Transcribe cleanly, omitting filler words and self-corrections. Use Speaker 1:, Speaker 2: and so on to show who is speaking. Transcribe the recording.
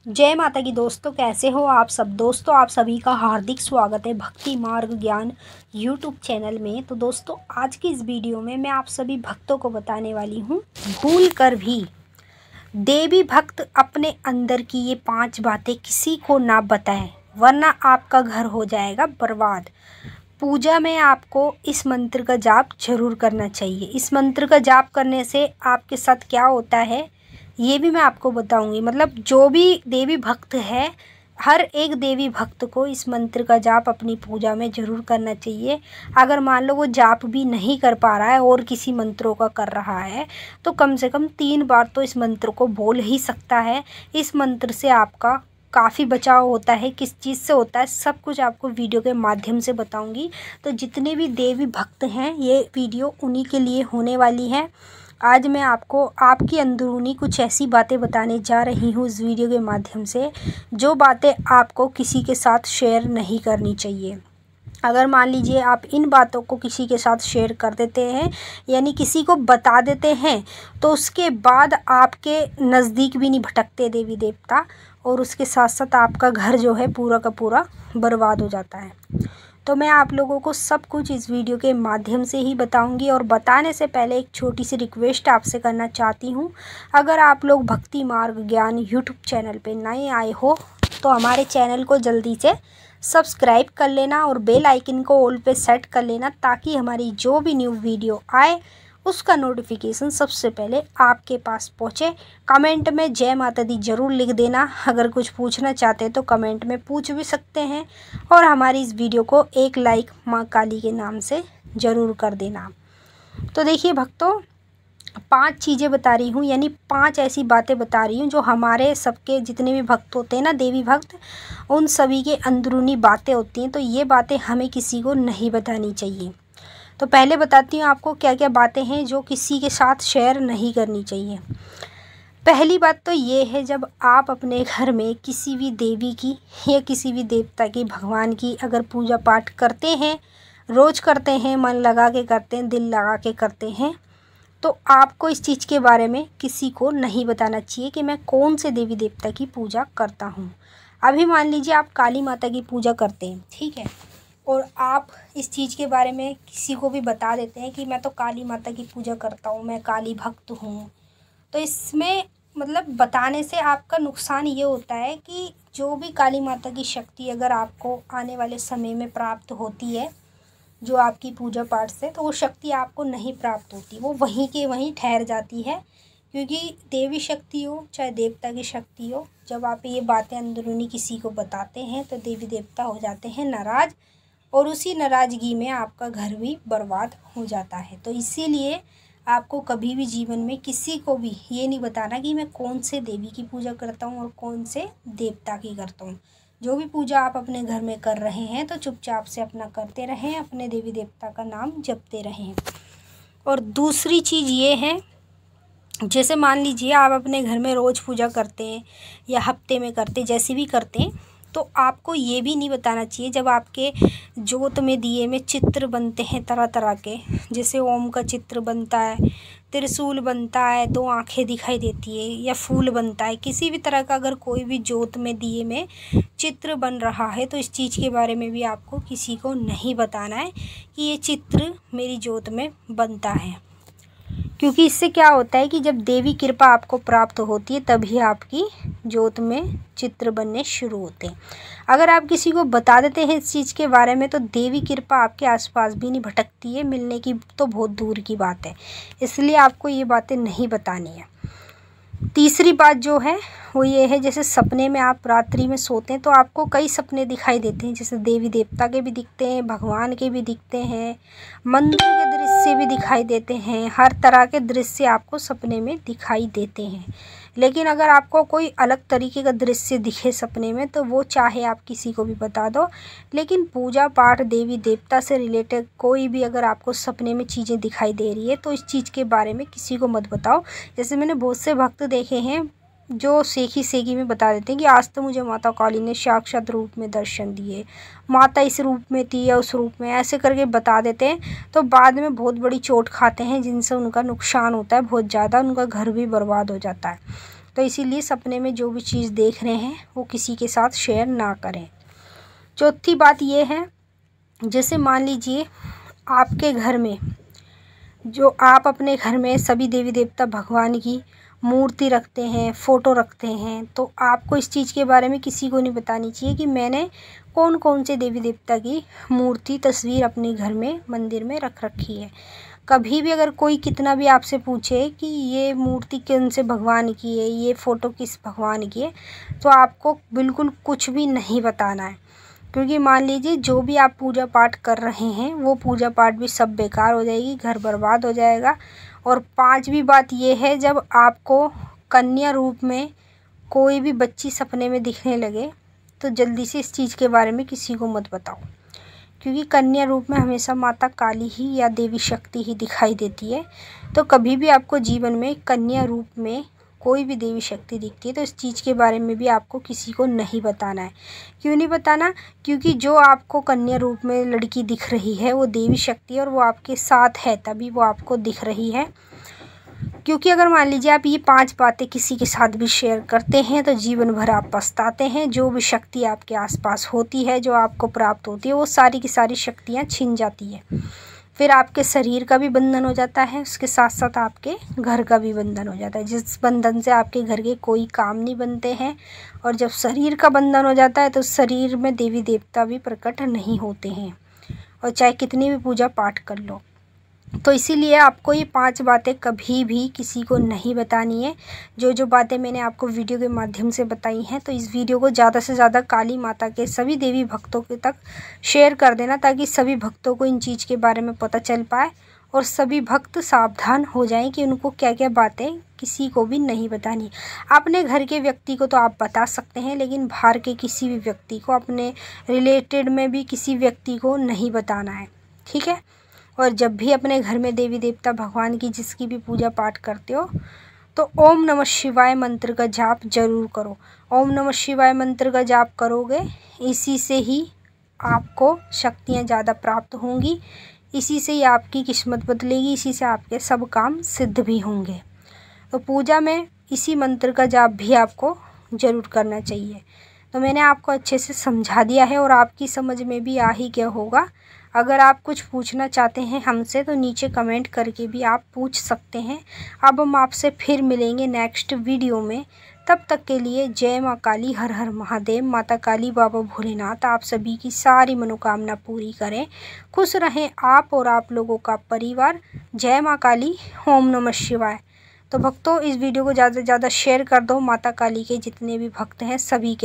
Speaker 1: जय माता की दोस्तों, कैसे हो आप सब। दोस्तों आप सभी का हार्दिक स्वागत है भक्ति मार्ग ज्ञान यूट्यूब चैनल में। तो दोस्तों आज की इस वीडियो में मैं आप सभी भक्तों को बताने वाली हूँ, भूल कर भी देवी भक्त अपने अंदर की ये 5 बातें किसी को ना बताएं, वरना आपका घर हो जाएगा बर्बाद। पूजा में आपको इस मंत्र का जाप जरूर करना चाहिए। इस मंत्र का जाप करने से आपके साथ क्या होता है ये भी मैं आपको बताऊंगी। मतलब जो भी देवी भक्त है, हर एक देवी भक्त को इस मंत्र का जाप अपनी पूजा में ज़रूर करना चाहिए। अगर मान लो वो जाप भी नहीं कर पा रहा है और किसी मंत्रों का कर रहा है, तो कम से कम 3 बार तो इस मंत्र को बोल ही सकता है। इस मंत्र से आपका काफ़ी बचाव होता है। किस चीज़ से होता है सब कुछ आपको वीडियो के माध्यम से बताऊंगी। तो जितने भी देवी भक्त हैं, ये वीडियो उन्हीं के लिए होने वाली है। आज मैं आपको आपकी अंदरूनी कुछ ऐसी बातें बताने जा रही हूँ इस वीडियो के माध्यम से, जो बातें आपको किसी के साथ शेयर नहीं करनी चाहिए। अगर मान लीजिए आप इन बातों को किसी के साथ शेयर कर देते हैं, यानी किसी को बता देते हैं, तो उसके बाद आपके नज़दीक भी नहीं भटकते देवी देवता, और उसके साथ साथ आपका घर जो है पूरा का पूरा बर्बाद हो जाता है। तो मैं आप लोगों को सब कुछ इस वीडियो के माध्यम से ही बताऊंगी। और बताने से पहले एक छोटी सी रिक्वेस्ट आपसे करना चाहती हूँ। अगर आप लोग भक्ति मार्ग ज्ञान यूट्यूब चैनल पे नए आए हो तो हमारे चैनल को जल्दी से सब्सक्राइब कर लेना और बेल आइकन को ऑल पे सेट कर लेना, ताकि हमारी जो भी न्यू वीडियो आए उसका नोटिफिकेशन सबसे पहले आपके पास पहुँचे। कमेंट में जय माता दी ज़रूर लिख देना। अगर कुछ पूछना चाहते हैं तो कमेंट में पूछ भी सकते हैं, और हमारी इस वीडियो को एक लाइक माँ काली के नाम से ज़रूर कर देना। तो देखिए भक्तों, 5 चीज़ें बता रही हूँ, यानी 5 ऐसी बातें बता रही हूँ जो हमारे सबके जितने भी भक्त होते हैं ना, देवी भक्त, उन सभी के अंदरूनी बातें होती हैं। तो ये बातें हमें किसी को नहीं बतानी चाहिए। तो पहले बताती हूँ आपको क्या क्या बातें हैं जो किसी के साथ शेयर नहीं करनी चाहिए। पहली बात तो ये है, जब आप अपने घर में किसी भी देवी की या किसी भी देवता की, भगवान की अगर पूजा पाठ करते हैं, रोज़ करते हैं, मन लगा के करते हैं, दिल लगा के करते हैं, तो आपको इस चीज़ के बारे में किसी को नहीं बताना चाहिए कि मैं कौन से देवी देवता की पूजा करता हूँ। अभी मान लीजिए आप काली माता की पूजा करते हैं, ठीक है, और आप इस चीज़ के बारे में किसी को भी बता देते हैं कि मैं तो काली माता की पूजा करता हूँ, मैं काली भक्त हूँ। तो इसमें मतलब बताने से आपका नुकसान ये होता है कि जो भी काली माता की शक्ति अगर आपको आने वाले समय में प्राप्त होती है, जो आपकी पूजा पाठ से, तो वो शक्ति आपको नहीं प्राप्त होती, वो वहीं के वहीं ठहर जाती है। क्योंकि देवी शक्ति हो चाहे देवता की शक्ति हो, जब आप ये बातें अंदरूनी किसी को बताते हैं तो देवी देवता हो जाते हैं नाराज़, और उसी नाराज़गी में आपका घर भी बर्बाद हो जाता है। तो इसीलिए आपको कभी भी जीवन में किसी को भी ये नहीं बताना कि मैं कौन से देवी की पूजा करता हूँ और कौन से देवता की करता हूँ। जो भी पूजा आप अपने घर में कर रहे हैं तो चुपचाप से अपना करते रहें, अपने देवी देवता का नाम जपते रहें। और दूसरी चीज़ ये है, जैसे मान लीजिए आप अपने घर में रोज़ पूजा करते हैं या हफ्ते में करते, जैसे भी करते हैं, तो आपको ये भी नहीं बताना चाहिए जब आपके जोत में दिए में चित्र बनते हैं तरह तरह के, जैसे ओम का चित्र बनता है, त्रिशूल बनता है, 2 आँखें दिखाई देती है, या फूल बनता है, किसी भी तरह का अगर कोई भी जोत में दिए में चित्र बन रहा है, तो इस चीज़ के बारे में भी आपको किसी को नहीं बताना है कि ये चित्र मेरी जोत में बनता है। क्योंकि इससे क्या होता है कि जब देवी कृपा आपको प्राप्त होती है तभी आपकी जोत में चित्र बनने शुरू होते हैं। अगर आप किसी को बता देते हैं इस चीज़ के बारे में, तो देवी कृपा आपके आसपास भी नहीं भटकती है, मिलने की तो बहुत दूर की बात है। इसलिए आपको ये बातें नहीं बतानी है। तीसरी बात जो है वो ये है, जैसे सपने में आप रात्रि में सोते हैं तो आपको कई सपने दिखाई देते हैं, जैसे देवी देवता के भी दिखते हैं, भगवान के भी दिखते हैं, मंदिर के दृश्य भी दिखाई देते हैं, हर तरह के दृश्य आपको सपने में दिखाई देते हैं। लेकिन अगर आपको कोई अलग तरीके का दृश्य दिखे सपने में, तो वो चाहे आप किसी को भी बता दो, लेकिन पूजा पाठ देवी देवता से रिलेटेड कोई भी अगर आपको सपने में चीज़ें दिखाई दे रही है तो इस चीज़ के बारे में किसी को मत बताओ। जैसे मैंने बहुत से भक्त देखे हैं जो सेखी में बता देते हैं कि आज तो मुझे माता काली ने साक्षात रूप में दर्शन दिए, माता इस रूप में थी या उस रूप में, ऐसे करके बता देते हैं। तो बाद में बहुत बड़ी चोट खाते हैं, जिनसे उनका नुकसान होता है बहुत ज़्यादा, उनका घर भी बर्बाद हो जाता है। तो इसीलिए सपने में जो भी चीज़ देख रहे हैं वो किसी के साथ शेयर ना करें। चौथी बात ये है, जैसे मान लीजिए आपके घर में, जो आप अपने घर में सभी देवी देवता भगवान की मूर्ति रखते हैं, फ़ोटो रखते हैं, तो आपको इस चीज़ के बारे में किसी को नहीं बतानी चाहिए कि मैंने कौन कौन से देवी देवता की मूर्ति, तस्वीर अपने घर में मंदिर में रख रखी है। कभी भी अगर कोई कितना भी आपसे पूछे कि ये मूर्ति कौन से भगवान की है, ये फ़ोटो किस भगवान की है, तो आपको बिल्कुल कुछ भी नहीं बताना है। क्योंकि मान लीजिए जो भी आप पूजा पाठ कर रहे हैं वो पूजा पाठ भी सब बेकार हो जाएगी, घर बर्बाद हो जाएगा। और पांचवी बात ये है, जब आपको कन्या रूप में कोई भी बच्ची सपने में दिखने लगे तो जल्दी से इस चीज़ के बारे में किसी को मत बताओ, क्योंकि कन्या रूप में हमेशा माता काली ही या देवी शक्ति ही दिखाई देती है। तो कभी भी आपको जीवन में कन्या रूप में कोई भी देवी शक्ति दिखती है तो इस चीज़ के बारे में भी आपको किसी को नहीं बताना है। क्यों नहीं बताना? क्योंकि जो आपको कन्या रूप में लड़की दिख रही है वो देवी शक्ति है और वो आपके साथ है, तभी वो आपको दिख रही है। क्योंकि अगर मान लीजिए आप ये 5 बातें किसी के साथ भी शेयर करते हैं तो जीवन भर आप पछताते हैं। जो भी शक्ति आपके आसपास होती है, जो आपको प्राप्त होती है, वो सारी की सारी शक्तियाँ छिन जाती है। फिर आपके शरीर का भी बंधन हो जाता है, उसके साथ साथ आपके घर का भी बंधन हो जाता है, जिस बंधन से आपके घर के कोई काम नहीं बनते हैं। और जब शरीर का बंधन हो जाता है तो शरीर में देवी देवता भी प्रकट नहीं होते हैं, और चाहे कितनी भी पूजा पाठ कर लो। तो इसीलिए आपको ये 5 बातें कभी भी किसी को नहीं बतानी है। जो बातें मैंने आपको वीडियो के माध्यम से बताई हैं, तो इस वीडियो को ज़्यादा से ज़्यादा काली माता के सभी देवी भक्तों के तक शेयर कर देना, ताकि सभी भक्तों को इन चीज़ के बारे में पता चल पाए और सभी भक्त सावधान हो जाएं कि उनको क्या क्या बातें किसी को भी नहीं बतानी। अपने घर के व्यक्ति को तो आप बता सकते हैं, लेकिन बाहर के किसी भी व्यक्ति को, अपने रिलेटेड में भी किसी व्यक्ति को नहीं बताना है, ठीक है। और जब भी अपने घर में देवी देवता भगवान की जिसकी भी पूजा पाठ करते हो तो ओम नमः शिवाय मंत्र का जाप जरूर करो। ओम नमः शिवाय मंत्र का जाप करोगे, इसी से ही आपको शक्तियाँ ज़्यादा प्राप्त होंगी, इसी से ही आपकी किस्मत बदलेगी, इसी से आपके सब काम सिद्ध भी होंगे। तो पूजा में इसी मंत्र का जाप भी आपको ज़रूर करना चाहिए। तो मैंने आपको अच्छे से समझा दिया है और आपकी समझ में भी आ ही गया होगा। अगर आप कुछ पूछना चाहते हैं हमसे तो नीचे कमेंट करके भी आप पूछ सकते हैं। अब हम आपसे फिर मिलेंगे नेक्स्ट वीडियो में। तब तक के लिए जय माँ काली, हर हर महादेव। माता काली, बाबा भोलेनाथ आप सभी की सारी मनोकामना पूरी करें। खुश रहें आप और आप लोगों का परिवार। जय माँ काली, ओम नमः शिवाय। तो भक्तों, इस वीडियो को ज़्यादा से ज़्यादा शेयर कर दो। माता काली के जितने भी भक्त हैं सभी के